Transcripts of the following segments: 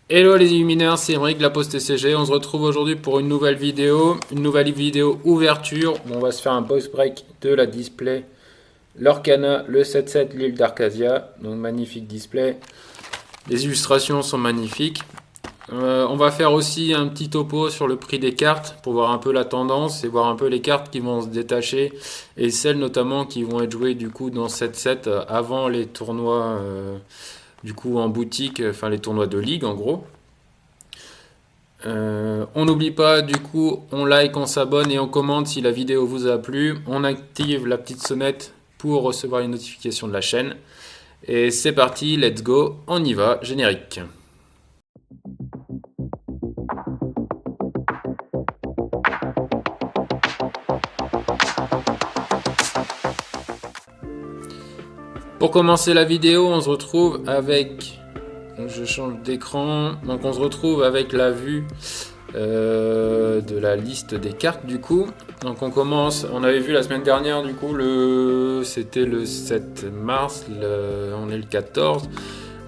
Hello les illuminaires, c'est Emeric de la Poste TCG. On se retrouve aujourd'hui pour une nouvelle vidéo ouverture où on va se faire un box break de la display Lorcana, le 7-7, l'île d'Arcasia. Donc magnifique display. Les illustrations sont magnifiques. On va faire aussi un petit topo sur le prix des cartes pour voir un peu la tendance et voir un peu les cartes qui vont se détacher et celles notamment qui vont être jouées du coup dans 7-7 avant les tournois du coup en boutique, enfin les tournois de ligue en gros. On n'oublie pas, du coup, on like, on s'abonne et on commente si la vidéo vous a plu. On active la petite sonnette pour recevoir les notifications de la chaîne. Et c'est parti, let's go, on y va, générique. Pour commencer la vidéo, on se retrouve avec... Je change d'écran. Donc on se retrouve avec la vue de la liste des cartes du coup. Donc on commence, on avait vu la semaine dernière du coup, c'était le 7 mars, on est le 14.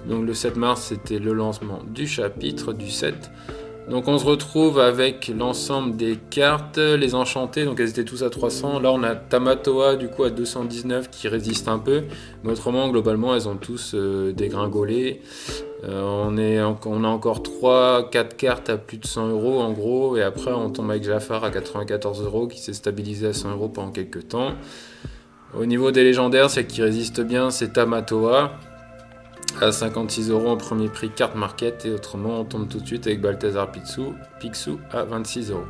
Donc le 7 mars c'était le lancement du chapitre du 7. Donc on se retrouve avec l'ensemble des cartes, les enchantées, donc elles étaient tous à 300. Là on a Tamatoa du coup à 219 qui résiste un peu. Mais autrement globalement elles ont tous dégringolé. On a encore 3-4 cartes à plus de 100 euros en gros. Et après on tombe avec Jafar à 94 euros qui s'est stabilisé à 100 euros pendant quelques temps. Au niveau des légendaires, celle qui résiste bien c'est Tamatoa à 56 euros en premier prix carte market, et autrement on tombe tout de suite avec Balthazar Picsou à 26 euros.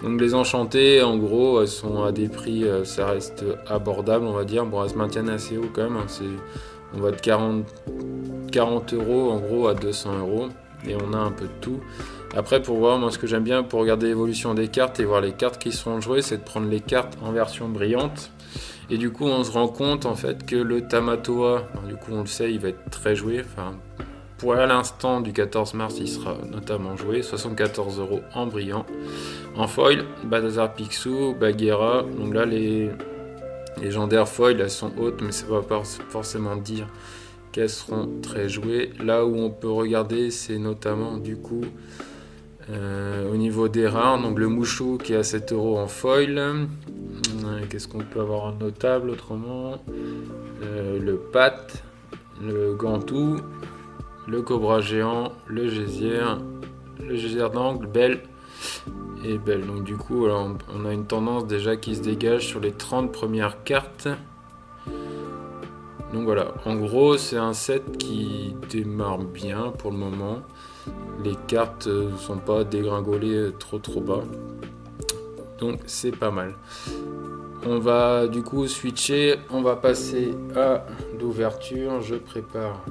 Donc les enchantés en gros elles sont à des prix, ça reste abordable on va dire, bon elles se maintiennent assez haut quand même, hein. On va de 40 euros en gros à 200 euros et on a un peu de tout. Après pour voir, moi ce que j'aime bien pour regarder l'évolution des cartes et voir les cartes qui seront jouées, c'est de prendre les cartes en version brillante. Et du coup, on se rend compte en fait que le Tamatoa, du coup, on le sait, il va être très joué. Enfin, pour l'instant du 14 mars, il sera notamment joué. 74 euros en brillant. En foil, Balthazar Picsou, Bagheera. Donc là, les légendaires foil, elles sont hautes, mais ça ne va pas forcément dire qu'elles seront très jouées. Là où on peut regarder, c'est notamment du coup au niveau des rares. Donc le Mouchou qui est à 7 euros en foil. Qu'est-ce qu'on peut avoir en notable autrement? Le Pat, le Gantou, le Cobra géant, le Geyser d'angle, Belle et Belle. Donc du coup, alors, on a une tendance déjà qui se dégage sur les 30 premières cartes. Donc voilà, en gros, c'est un set qui démarre bien pour le moment. Les cartes ne sont pas dégringolées trop bas. Donc c'est pas mal. On va du coup switcher, on va passer à l'ouverture, je prépare.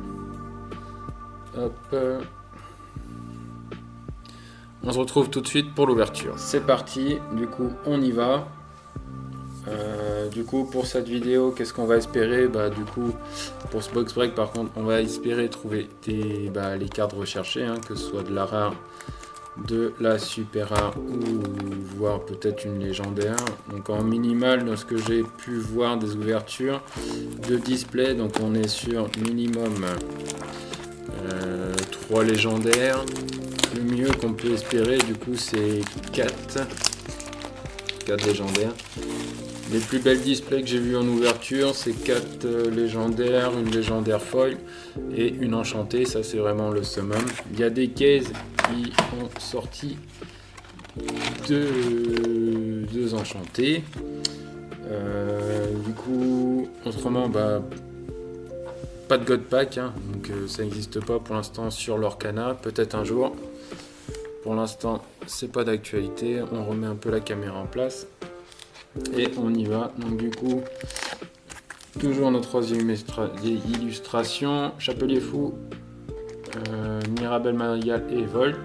Hop. On se retrouve tout de suite pour l'ouverture. C'est parti, du coup on y va. Du coup pour cette vidéo, qu'est-ce qu'on va espérer? Du coup pour ce box break par contre, on va espérer trouver les cartes recherchées, hein, que ce soit de la rare, de la super rare ou voire peut-être une légendaire. Donc en minimal, dans ce que j'ai pu voir des ouvertures de display, donc on est sur minimum 3 légendaires. Le mieux qu'on peut espérer du coup c'est 4 légendaires. Les plus belles displays que j'ai vu en ouverture, c'est 4 légendaires, une légendaire foil et une enchantée. Ça c'est vraiment le summum. Il y a des cases qui ont sorti deux enchantés. Du coup, autrement, pas de God Pack, hein, donc ça n'existe pas pour l'instant sur l'Orcana, peut-être un jour. Pour l'instant, c'est pas d'actualité. On remet un peu la caméra en place et on y va. Donc du coup, toujours notre troisième illustration, Chapelier Fou, Mirabelle Madrigal et Volt.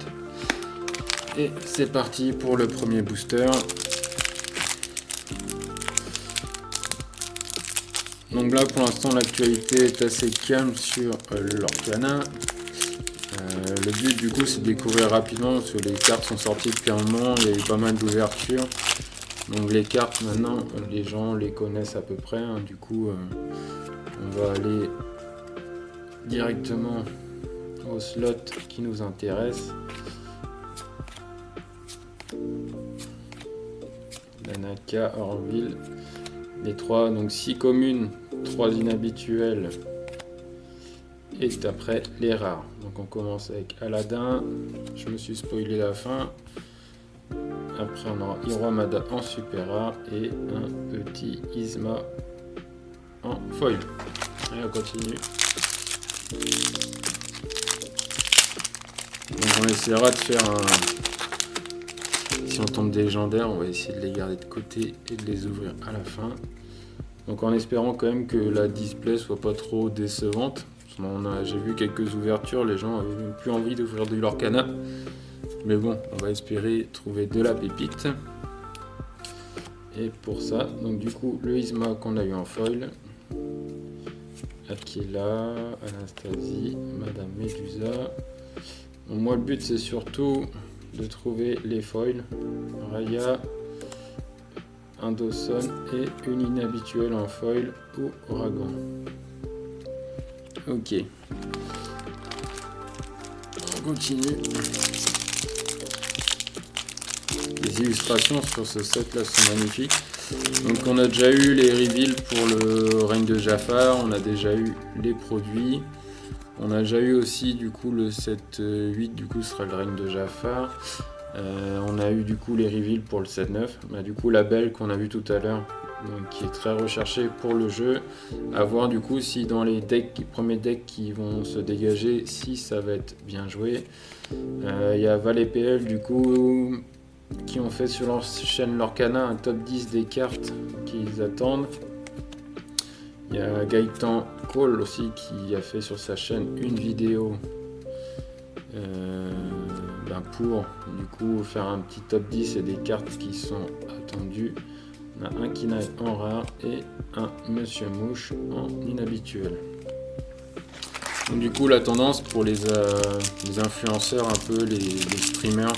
Et c'est parti pour le premier booster. Donc là pour l'instant l'actualité est assez calme sur l'Orcana. Le but du coup c'est de découvrir rapidement parce que les cartes sont sorties depuis un moment, il y a eu pas mal d'ouvertures. Donc les cartes maintenant les gens les connaissent à peu près, hein. Du coup on va aller directement au slot qui nous intéresse. Nanaka, Orville, les 3, donc 6 communes, 3 inhabituels, et après les rares. Donc on commence avec Aladdin, je me suis spoilé la fin. Après on aura Hiroamada en super rare et un petit Isma en foil. Allez, on continue. Donc on essaiera de faire un... Si on tombe des légendaires, on va essayer de les garder de côté et de les ouvrir à la fin. Donc en espérant quand même que la display soit pas trop décevante. J'ai vu quelques ouvertures, les gens avaient même plus envie d'ouvrir du Lorcana. Mais bon, on va espérer trouver de la pépite. Et pour ça, donc du coup, le Isma qu'on a eu en foil. Aquila, Anastasie, Madame Medusa. Bon, moi le but c'est surtout de trouver les foils. Raya, un Dawson et une inhabituelle en foil ou Ouragan. Ok. On continue. Les illustrations sur ce set là sont magnifiques. Donc on a déjà eu les reveals pour le règne de Jafar, on a déjà eu les produits. On a déjà eu aussi du coup le set 8, du coup ce sera le règne de Jafar. On a eu du coup les reveals pour le set 9. Du coup la belle qu'on a vu tout à l'heure, qui est très recherchée pour le jeu. À voir du coup si dans les premiers decks qui vont se dégager, si ça va être bien joué. Il y a Val PL du coup qui ont fait sur leur chaîne Lorcana un top 10 des cartes qu'ils attendent. Il y a Gaëtan Cole aussi qui a fait sur sa chaîne une vidéo pour du coup faire un petit top 10 et des cartes qui sont attendues. On a un Kinaï en rare et un Monsieur Mouche en inhabituel. Donc du coup la tendance pour les influenceurs, un peu les streamers,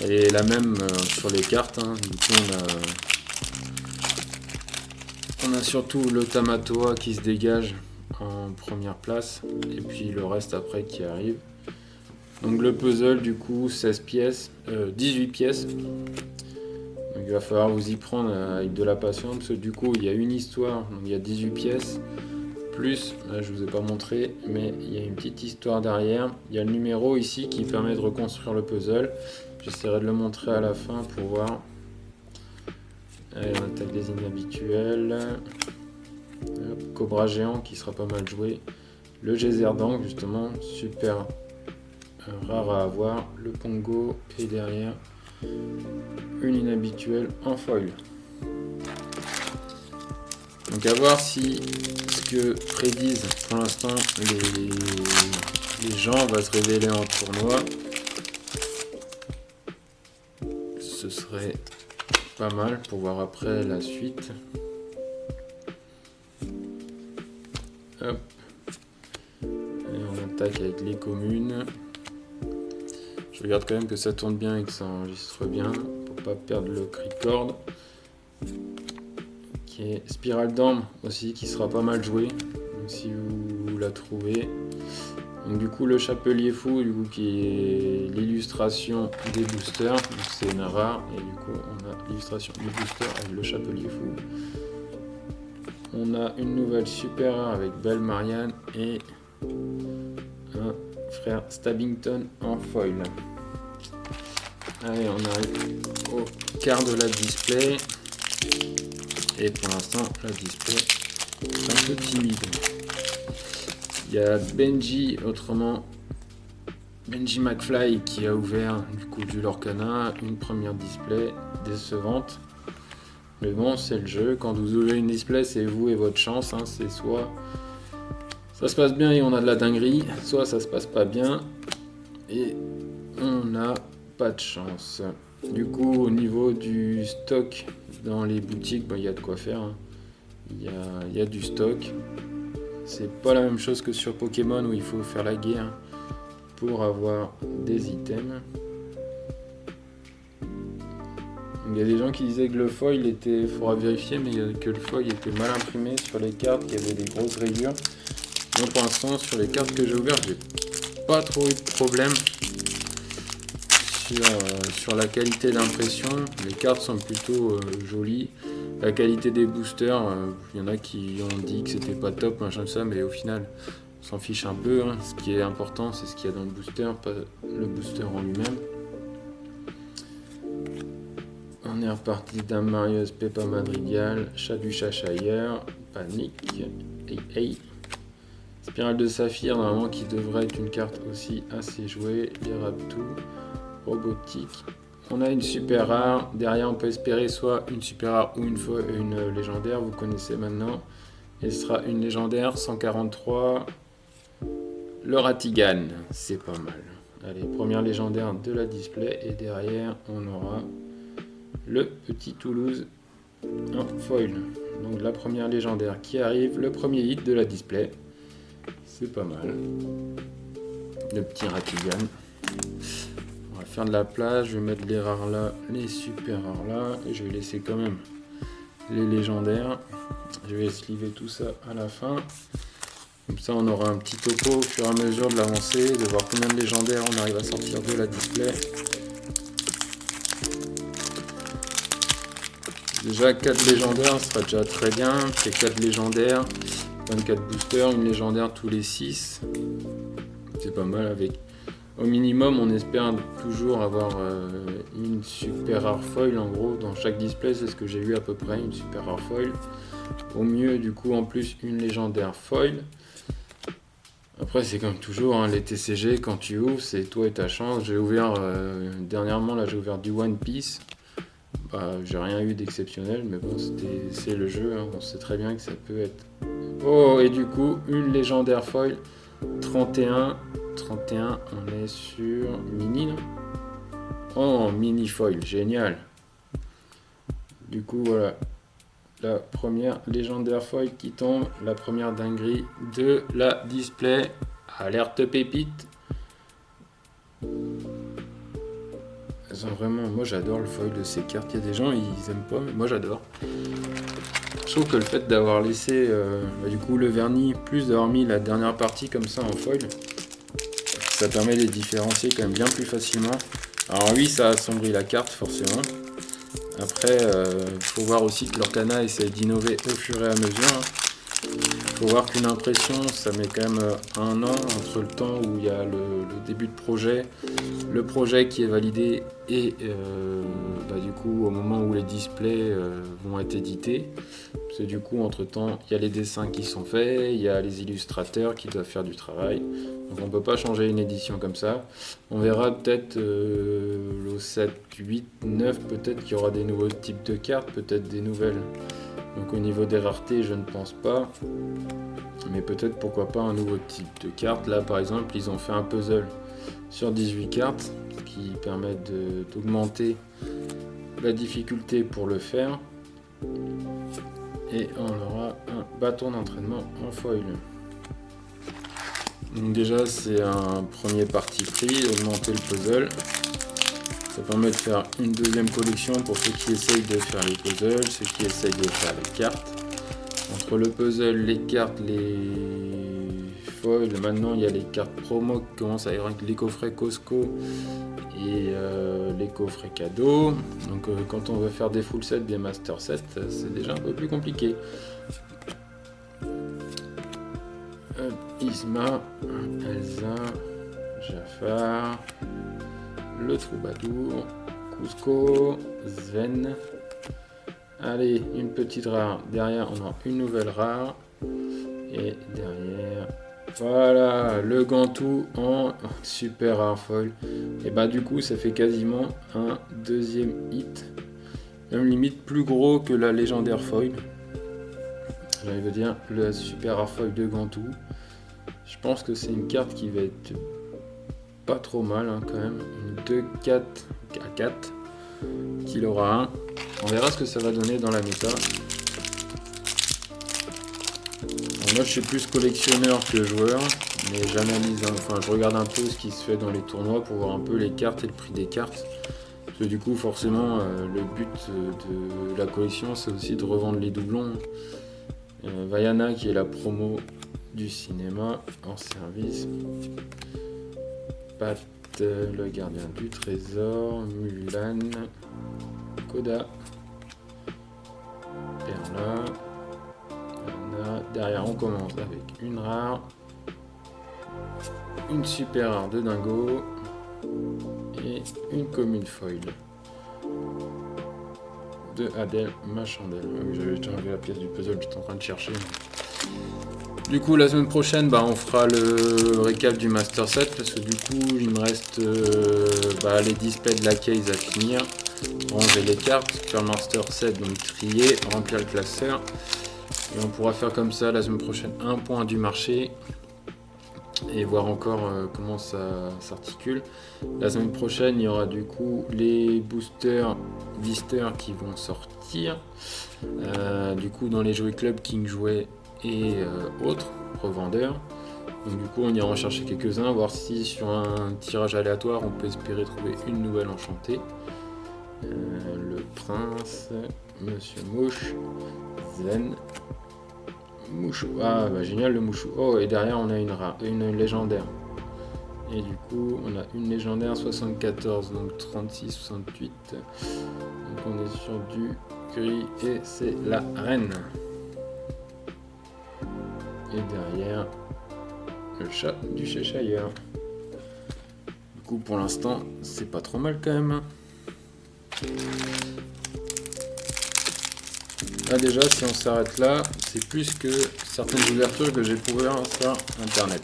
elle est la même sur les cartes. Du coup on a surtout le Tamatoa qui se dégage en première place et puis le reste après qui arrive. Donc le puzzle du coup 16 pièces, 18 pièces. Donc il va falloir vous y prendre avec de la patience parce que du coup il y a une histoire, donc il y a 18 pièces. Plus, là, je vous ai pas montré, mais il y a une petite histoire derrière. Il y a le numéro ici qui permet de reconstruire le puzzle. J'essaierai de le montrer à la fin pour voir. Allez, on attaque des inhabituels. Cobra géant qui sera pas mal joué. Le geyser d'angle justement, super rare à avoir. Le Pongo et derrière une inhabituelle en foil. Donc à voir si ce que prédisent pour l'instant les gens va se révéler en tournoi. Ce serait pas mal pour voir après la suite. Hop. Et on attaque avec les communes. Je regarde quand même que ça tourne bien et que ça enregistre bien pour pas perdre le record. Okay. Spirale d'Ambre aussi qui sera pas mal joué, donc si vous la trouvez. Donc du coup le Chapelier Fou du coup qui est l'illustration des boosters, c'est une rare et du coup on a l'illustration du booster avec le Chapelier Fou. On a une nouvelle super rare avec Belle Marianne et un frère Stabbington en foil. Allez, on arrive au quart de la display. Et pour l'instant, la display est un peu timide. Il y a Benji, autrement Benji McFly, qui a ouvert du coup du Lorcana, une première display décevante. Mais bon, c'est le jeu. Quand vous ouvrez une display, c'est vous et votre chance. C'est soit ça se passe bien et on a de la dinguerie, soit ça se passe pas bien et on n'a pas de chance. Du coup, au niveau du stock dans les boutiques, il y a de quoi faire. Il y a du stock. C'est pas la même chose que sur Pokémon où il faut faire la guerre pour avoir des items. Il y a des gens qui disaient que le foil était, il faudra vérifier, mais que le foil était mal imprimé sur les cartes, qu'il y avait des grosses rayures. Donc pour l'instant, sur les cartes que j'ai ouvertes, j'ai pas trop eu de problème sur la qualité d'impression. Les cartes sont plutôt jolies. La qualité des boosters, il y en a qui ont dit que c'était pas top, machin comme ça, mais au final, on s'en fiche un peu. Hein. Ce qui est important, c'est ce qu'il y a dans le booster, pas le booster en lui-même. On est reparti d'un Marius, Peppa Madrigal, Chat du Cheshire, Panique, hey. Spirale de Saphir, normalement, qui devrait être une carte aussi assez jouée. Les Raptou, Robotique. On a une super rare. Derrière, on peut espérer soit une super rare ou une légendaire. Vous connaissez maintenant. Et ce sera une légendaire 143. Le Ratigan, c'est pas mal. Allez, première légendaire de la display. Et derrière, on aura le petit Toulouse en foil. Donc la première légendaire qui arrive. Le premier hit de la display. C'est pas mal. Le petit Ratigan. On va faire de la place. Je vais mettre les rares là, les super rares là. Et je vais laisser quand même les légendaires. Je vais sliver tout ça à la fin. Comme ça, on aura un petit topo au fur et à mesure de l'avancée, de voir combien de légendaires on arrive à sortir de la display. Déjà 4 légendaires, ce sera déjà très bien. C'est 4 légendaires, 24 boosters, une légendaire tous les 6. C'est pas mal avec... Au minimum, on espère toujours avoir une super rare foil. En gros, dans chaque display, c'est ce que j'ai eu à peu près, une super rare foil. Au mieux, du coup, en plus, une légendaire foil. Après, c'est comme toujours, hein, les TCG, quand tu ouvres, c'est toi et ta chance. J'ai ouvert, dernièrement, là, j'ai ouvert du One Piece. Bah, j'ai rien eu d'exceptionnel, mais bon, c'est le jeu, hein, on sait très bien que ça peut être... Oh, et du coup, une légendaire foil, 31, on est sur mini, non? Oh, mini foil, génial. Du coup, voilà, la première légendaire foil qui tombe, la première dinguerie de la display. Alerte pépite. Elles sont vraiment... Moi, j'adore le foil de ces cartes. Il y a des gens, ils aiment pas, mais moi, j'adore. Je trouve que le fait d'avoir laissé du coup le vernis, plus d'avoir mis la dernière partie comme ça en foil, ça permet de les différencier quand même bien plus facilement. Alors oui, ça assombrit la carte forcément. Après, faut voir aussi que l'Orcana essaie d'innover au fur et à mesure. Faut voir qu'une impression, ça met quand même un an entre le temps où il y a le début de projet, le projet qui est validé et du coup au moment où les displays vont être édités. Parce que du coup, entre temps, il y a les dessins qui sont faits, il y a les illustrateurs qui doivent faire du travail. Donc on ne peut pas changer une édition comme ça. On verra peut-être au 7, 8, 9, peut-être qu'il y aura des nouveaux types de cartes, peut-être des nouvelles. Donc au niveau des raretés, je ne pense pas. Mais peut-être pourquoi pas un nouveau type de carte. Là par exemple, ils ont fait un puzzle sur 18 cartes, ce qui permet d'augmenter la difficulté pour le faire. Et on aura un bâton d'entraînement en foil. Donc déjà c'est un premier parti pris, augmenter le puzzle. Ça permet de faire une deuxième collection pour ceux qui essayent de faire les puzzles, ceux qui essayent de faire les cartes. Entre le puzzle, les cartes, les foils, maintenant il y a les cartes promo qui commencent à y avoir les coffrets Costco et les coffrets cadeaux. Donc quand on veut faire des full sets, bien master set, c'est déjà un peu plus compliqué. Isma, Elsa, Jafar, le Troubadour, Cusco, Sven. Allez, une petite rare. Derrière, on a une nouvelle rare. Et derrière, voilà, le Gantou en super rare foil. Et bah du coup, ça fait quasiment un deuxième hit. Même limite plus gros que la légendaire foil. J'allais dire le super rare foil de Gantou. Je pense que c'est une carte qui va être pas trop mal hein, quand même. Une 2-4 à 4 qu'il aura un. On verra ce que ça va donner dans la méta. Alors moi je suis plus collectionneur que joueur, mais j'analyse, enfin je regarde un peu ce qui se fait dans les tournois pour voir un peu les cartes et le prix des cartes. Parce que du coup forcément le but de la collection c'est aussi de revendre les doublons. Vaiana qui est la promo du cinéma en service. Pat, le gardien du trésor, Mulan, Koda, Perla, Anna. Derrière on commence avec une rare, une super rare de Dingo et une commune foil de Adèle Machandel. J'avais déjà enlevé la pièce du puzzle, j'étais en train de chercher. Du coup, la semaine prochaine, on fera le récap du Master Set parce que du coup, il me reste les displays de la case à finir, ranger les cartes, faire le Master Set, donc trier, remplir le classeur. Et on pourra faire comme ça la semaine prochaine un point du marché et voir encore comment ça s'articule. La semaine prochaine, il y aura du coup les boosters blisters qui vont sortir. Du coup, dans les jouets club, King Jouet et autres revendeurs. Donc du coup, on ira en chercher quelques-uns, voir si sur un tirage aléatoire, on peut espérer trouver une nouvelle enchantée. Le prince, Monsieur Mouche, Zen. Mouchou, génial le Mouchou. Oh, et derrière on a une légendaire. Et du coup on a une légendaire 74, donc 36, 68. Donc on est sur du gris et c'est la reine. Et derrière le chat du Cheshire. Du coup pour l'instant c'est pas trop mal quand même. Là déjà, si on s'arrête là, c'est plus que certaines ouvertures que j'ai pu voir sur internet.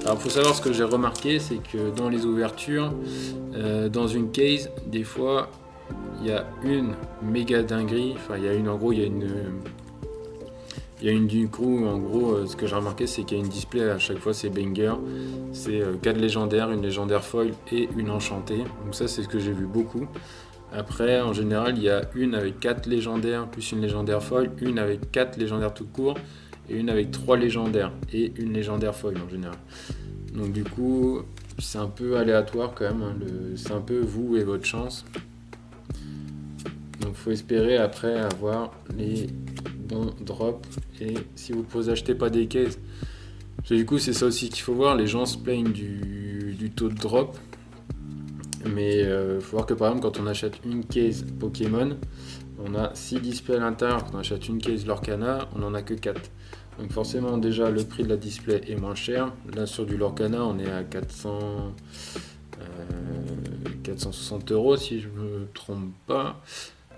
Alors il faut savoir, ce que j'ai remarqué, c'est que dans les ouvertures, dans une case, des fois il y a une méga dinguerie, enfin il y a une, en gros il y a une du coup, en gros ce que j'ai remarqué, c'est qu'il y a une display à chaque fois, c'est banger, c'est 4 légendaires, une légendaire foil et une enchantée, donc ça c'est ce que j'ai vu beaucoup. Après, en général, il y a une avec 4 légendaires, plus une légendaire foil, une avec 4 légendaires tout court, et une avec 3 légendaires, et une légendaire foil en général. Donc du coup, c'est un peu aléatoire quand même, c'est un peu vous et votre chance. Donc faut espérer après avoir les bons drops, et si vous achetez pas des cases, parce que du coup c'est ça aussi qu'il faut voir, les gens se plaignent du taux de drop. Mais il faut voir que par exemple quand on achète une case Pokémon, on a 6 displays à l'intérieur. Quand on achète une case Lorcana, on n'en a que 4. Donc forcément déjà le prix de la display est moins cher. Là sur du Lorcana on est à 460 € si je me trompe pas.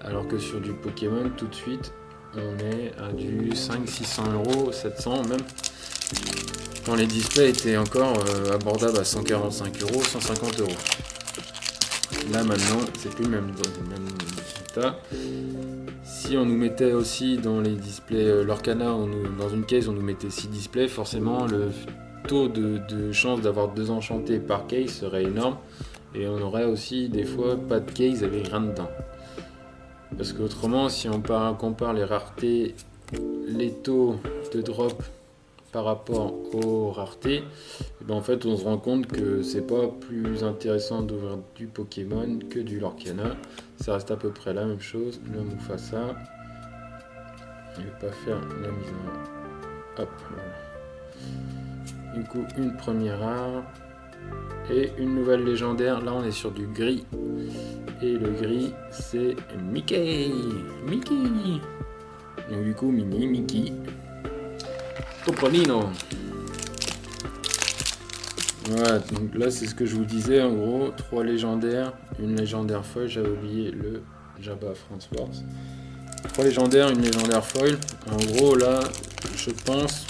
Alors que sur du Pokémon tout de suite on est à du 500-600 €, 700 même. Quand les displays étaient encore abordables à 145 €, 150 €. Là maintenant, c'est plus le même résultat. Si on nous mettait aussi dans les displays Lorcana, dans une case, on nous mettait 6 displays, forcément le taux de chance d'avoir 2 enchantés par case serait énorme. Et on aurait aussi des fois pas de case avec rien dedans. Parce qu'autrement, si on compare les raretés, les taux de drop par rapport aux raretés, en fait on se rend compte que c'est pas plus intéressant d'ouvrir du Pokémon que du Lorcana. Ça reste à peu près la même chose. Le Mufasa, je vais pas faire la mise en... Hop, voilà. Du coup une première rare et une nouvelle légendaire. Là on est sur du gris, et le gris c'est Mickey. Donc du coup Mickey Topolino. Voilà, donc là c'est ce que je vous disais, en gros 3 légendaires, une légendaire foil, j'avais oublié le Jabba France Wars. 3 légendaires, une légendaire foil. En gros là, je pense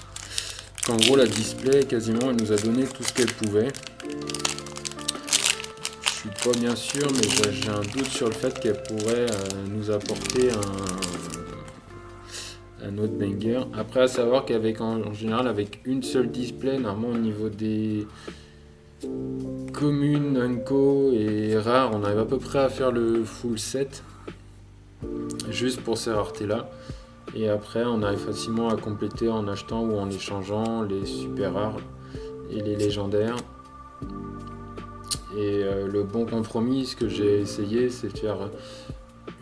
qu'en gros la display quasiment elle nous a donné tout ce qu'elle pouvait. Je suis pas bien sûr, mais j'ai un doute sur le fait qu'elle pourrait nous apporter un autre banger. Après, à savoir qu'avec en général avec une seule display, normalement au niveau des communes, unco et rares, on arrive à peu près à faire le full set juste pour ces raretés là. Et après on arrive facilement à compléter en achetant ou en échangeant les super rares et les légendaires. Et le bon compromis, ce que j'ai essayé, c'est de faire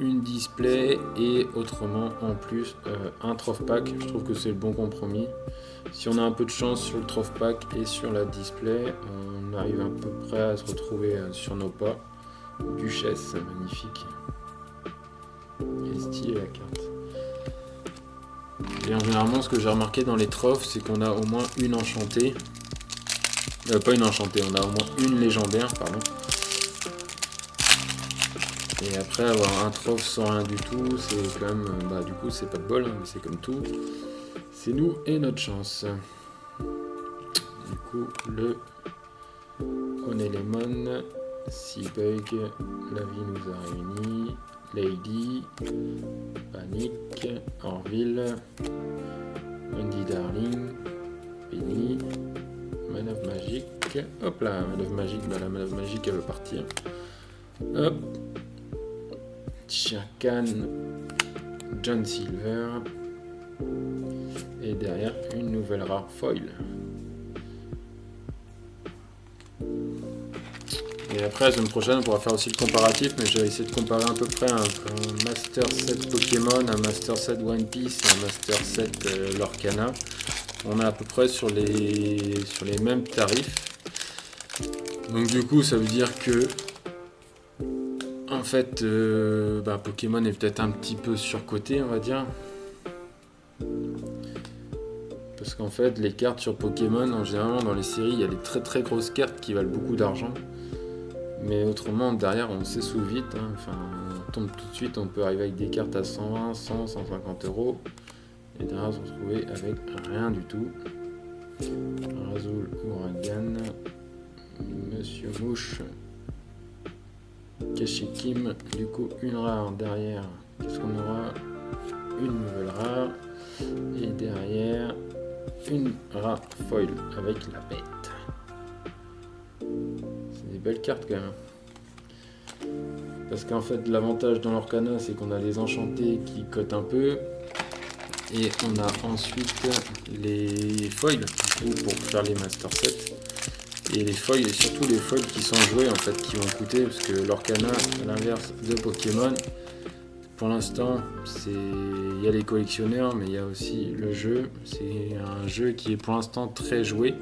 une display et autrement en plus un troph pack. Je trouve que c'est le bon compromis. Si on a un peu de chance sur le troph pack et sur la display, on on arrive à peu près à se retrouver sur nos pas. Duchesse, magnifique. Elle est stylée la carte. Et généralement, ce que j'ai remarqué dans les trophes, c'est qu'on a au moins une enchantée. Pas une enchantée, on a au moins une légendaire, pardon. Et après, avoir un trophe sans rien du tout, c'est quand même... Bah, du coup, c'est pas de bol, hein, mais c'est comme tout. C'est nous et notre chance. Du coup, le Onélémon, Seabug, La vie nous a réunis, Lady, Panique, Orville, Wendy Darling, Penny, Manœuvre magique. Hop là, manœuvre magique, bah la manœuvre magique elle veut partir. Hop. Sherkan, John Silver. Et derrière une nouvelle rare foil. Et après la semaine prochaine on pourra faire aussi le comparatif, mais j'ai essayé de comparer à peu près un Master 7 Pokémon, un Master 7 One Piece, un Master 7 Lorcana. On est à peu près sur les mêmes tarifs. Donc du coup ça veut dire que en fait Pokémon est peut-être un petit peu surcoté, on va dire. Parce qu'en fait les cartes sur Pokémon, en général dans les séries, il y a des très très grosses cartes qui valent beaucoup d'argent. Mais autrement derrière on s'essouffle vite, hein. Enfin, on tombe tout de suite, on peut arriver avec des cartes à 120, 100, 150 euros. Et derrière se retrouver avec rien du tout. Razul Ouragan, Monsieur Mouche, Kashikim, du coup une rare derrière. Qu'est-ce qu'on aura? Une nouvelle rare. Et derrière une rare foil avec la bête. C'est des belles cartes quand même. Parce qu'en fait l'avantage dans l'Orcana c'est qu'on a les enchantés qui cotent un peu. Et on a ensuite les foils pour faire les Master 7. Et les foils, et surtout les foils qui sont joués en fait, qui vont coûter, parce que l'Orcana, à l'inverse de Pokémon, pour l'instant, il y a les collectionneurs, mais il y a aussi le jeu. C'est un jeu qui est pour l'instant très joué.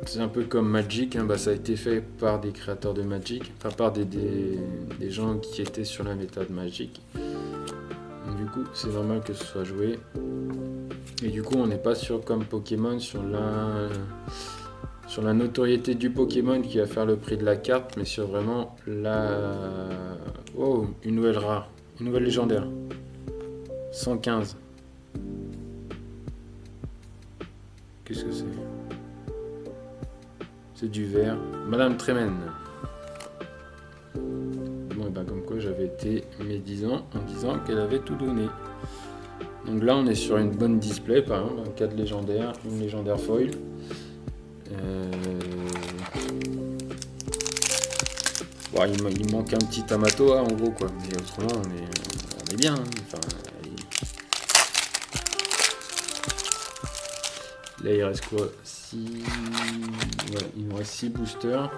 C'est un peu comme Magic, hein, ça a été fait par des créateurs de Magic, enfin par des gens qui étaient sur la méta de Magic. Donc, du coup, c'est normal que ce soit joué. Et du coup, on n'est pas sur comme Pokémon, sur la notoriété du Pokémon qui va faire le prix de la carte, mais sur vraiment Oh, une nouvelle rare, une nouvelle légendaire. 115. Qu'est-ce que c'est ? C'est du vert. Madame Tremen. Bon, comme quoi j'avais été médisant en disant qu'elle avait tout donné. Donc là, on est sur une bonne display, par exemple, 4 légendaires, une légendaire foil. Il manque un petit Tamatoa en gros, quoi. Mais autrement, on est bien. Hein. Enfin, là, il reste quoi ? 6... Ouais, il nous reste 6 boosters.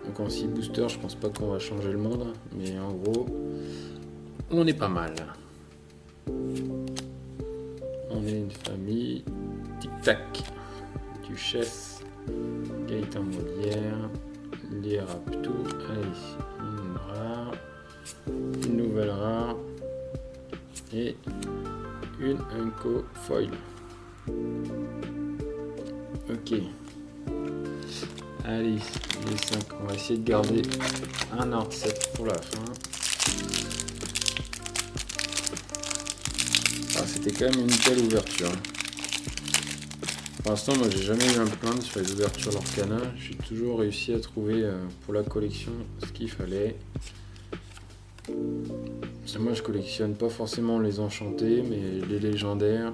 Donc en 6 boosters, je pense pas qu'on va changer le monde. Mais en gros, on est pas mal. On est une famille. Tic-tac. Duchesse. Gaëtan Molière. Les Raptous. Allez, une rare. Une nouvelle rare. Et une Unco Foil. Ok. Allez, les 5. On va essayer de garder un art set pour la fin. C'était quand même une belle ouverture. Pour l'instant, moi j'ai jamais eu à me plaindre sur les ouvertures d'Orcana. J'ai toujours réussi à trouver pour la collection ce qu'il fallait. Moi je collectionne pas forcément les enchantés, mais les légendaires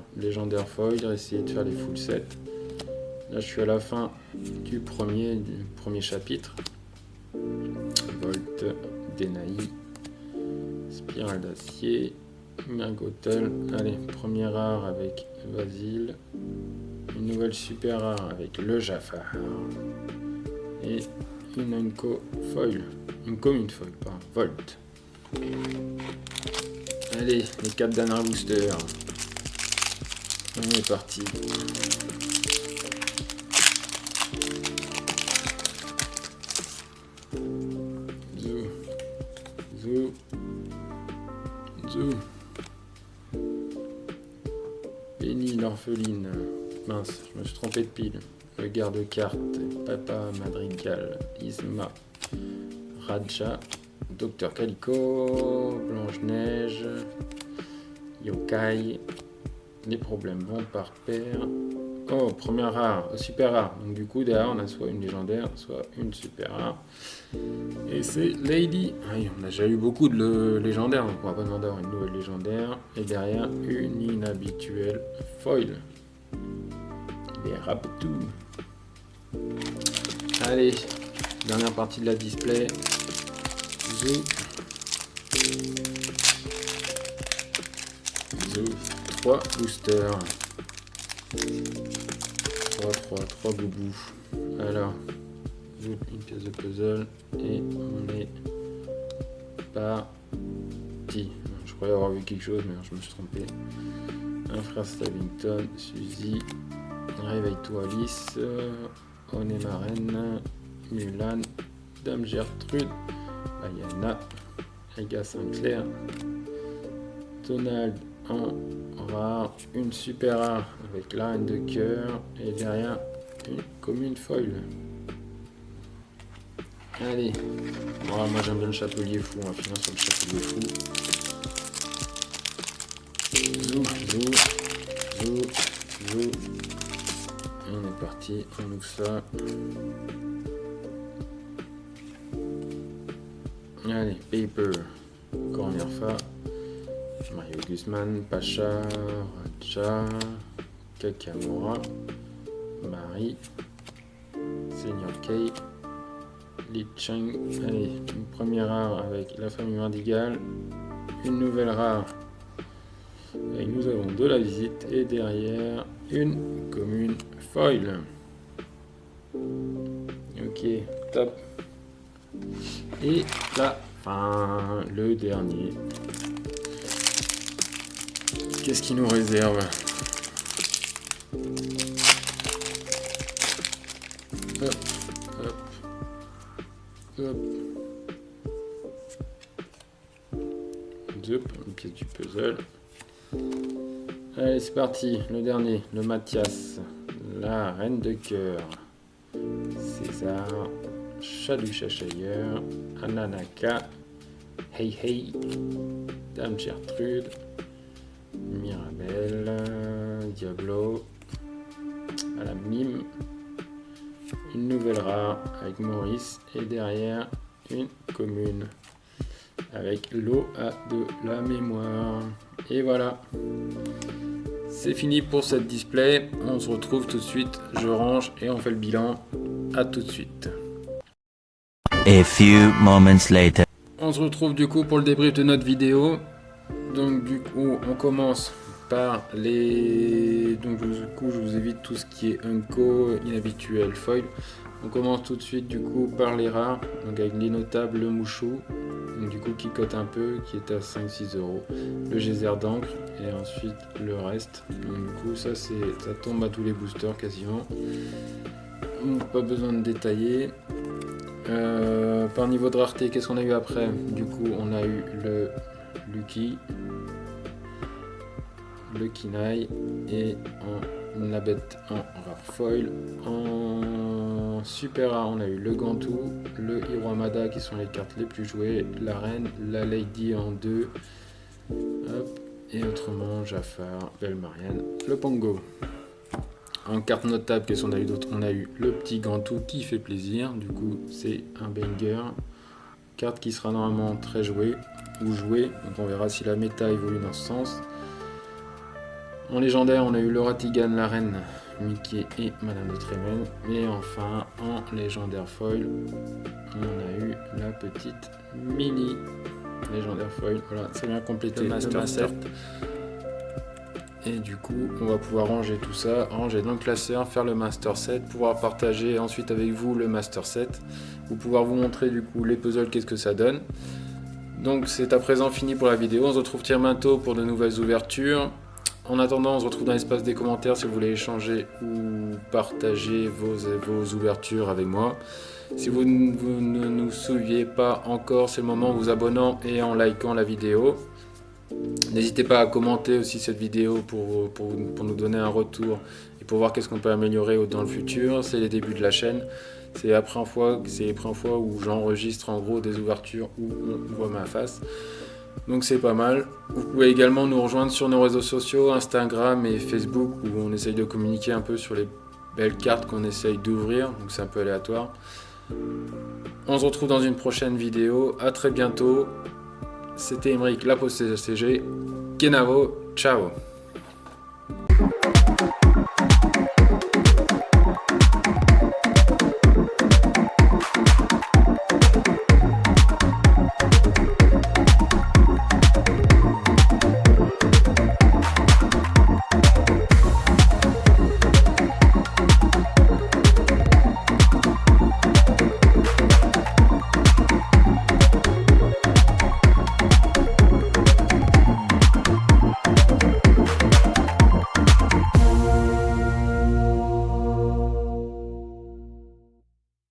foil, essayer de faire les full sets. Là je suis à la fin du premier chapitre. Volt, Denaï, Spirale d'acier, Mergotel. Allez, première rare avec Vasile. Une nouvelle super rare avec le Jafar. Et une Unco foil. Une commune foil, pas Volt. Allez, les 4 derniers boosters. On est parti. Zou. Zou. Zou. Penny l'orpheline. Mince, je me suis trompé de pile. Le garde-carte. Papa Madrigal. Isma. Raja. Docteur Calico. Blanche-Neige. Yokai. Les problèmes vont par paire. Oh, première rare, super rare. Donc du coup, derrière, on a soit une légendaire, soit une super rare. Et c'est Lady. Oui, on a déjà eu beaucoup de légendaires, donc on va pas demander d'avoir une nouvelle légendaire. Et derrière, une inhabituelle foil. Les Rapitou. Allez, dernière partie de la display. Zou. Zou. 3 boosters. 3 boubous. Alors, une pièce de puzzle et on est parti. Je croyais avoir vu quelque chose, mais je me suis trompé. Un frère Stavington, Suzy, Réveille-toi Alice, On est marraine, Mulan, Dame Gertrude, Ayana, Ega Sinclair, Donald en rare, une super rare avec la reine de cœur et derrière une commune foil. Allez, bon, moi j'aime bien le chapelier fou, on va finir sur le chapelier fou. Zou, zou, zou, zou. On est parti, on ouvre ça. Allez, paper, corner fa. Mario Guzman, Pacha, Raja, Kakamura, Marie, Senior Kay, Li Cheng. Allez, une première rare avec la famille Mardigal, une nouvelle rare. Et nous avons de la visite et derrière une commune foil. Ok, top. Et la fin, le dernier. Qu'est-ce qui nous réserve? Hop, hop, hop. Zop, une pièce du puzzle. Allez, c'est parti. Le dernier, le Mathias. La reine de cœur. César. Chadu Chachailleur. Ananaka. Hey Hey. Dame Gertrude. Mirabelle, Diablo, à la mime, une nouvelle rare avec Maurice et derrière une commune avec l'eau à de la mémoire. Et voilà, c'est fini pour cette display. On se retrouve tout de suite, je range et on fait le bilan. À tout de suite. A few moments later. On se retrouve du coup pour le débrief de notre vidéo. Donc du coup on commence par les... Donc du coup je vous évite tout ce qui est Unco, inhabituel, foil. On commence tout de suite du coup par les rares. Donc avec les notables, le Mouchou. Donc du coup qui cote un peu, qui est à 5-6 €. Le geyser d'encre et ensuite le reste. Donc du coup ça tombe à tous les boosters quasiment. Donc pas besoin de détailler. Par niveau de rareté, qu'est-ce qu'on a eu après? Du coup on a eu le Lucky, le Kinaï et la bête en rare foil. En super rare, on a eu le Gantou, le Hiroamada qui sont les cartes les plus jouées, la reine, la Lady en 2, hop, et autrement Jafar, Belle Marianne, le Pongo. En carte notable, qu'est-ce qu'on a eu d'autre? On a eu le petit Gantou qui fait plaisir, du coup c'est un banger. Carte qui sera normalement très jouée ou jouée, donc on verra si la méta évolue dans ce sens. En légendaire, on a eu le Ratigan, la reine, Mickey et Madame de Tremaine. Et enfin, en légendaire foil, on a eu la petite mini légendaire foil. Voilà, c'est bien complété. Le Master Set. Et du coup, on va pouvoir ranger tout ça, ranger dans le classeur, faire le Master Set, pouvoir partager ensuite avec vous le Master Set, ou pouvoir vous montrer du coup les puzzles, qu'est-ce que ça donne. Donc c'est à présent fini pour la vidéo, on se retrouve très bientôt pour de nouvelles ouvertures. En attendant, on se retrouve dans l'espace des commentaires si vous voulez échanger ou partager vos ouvertures avec moi. Si vous ne nous suiviez pas encore, c'est le moment en vous abonnant et en likant la vidéo. N'hésitez pas à commenter aussi cette vidéo pour nous donner un retour et pour voir qu'est-ce qu'on peut améliorer dans le futur. C'est les débuts de la chaîne. C'est les premières fois où j'enregistre en gros des ouvertures où on voit ma face. Donc c'est pas mal. Vous pouvez également nous rejoindre sur nos réseaux sociaux, Instagram et Facebook, où on essaye de communiquer un peu sur les belles cartes qu'on essaye d'ouvrir. Donc c'est un peu aléatoire. On se retrouve dans une prochaine vidéo. À très bientôt. C'était Emeric, la Poste CG. Kenavo, ciao.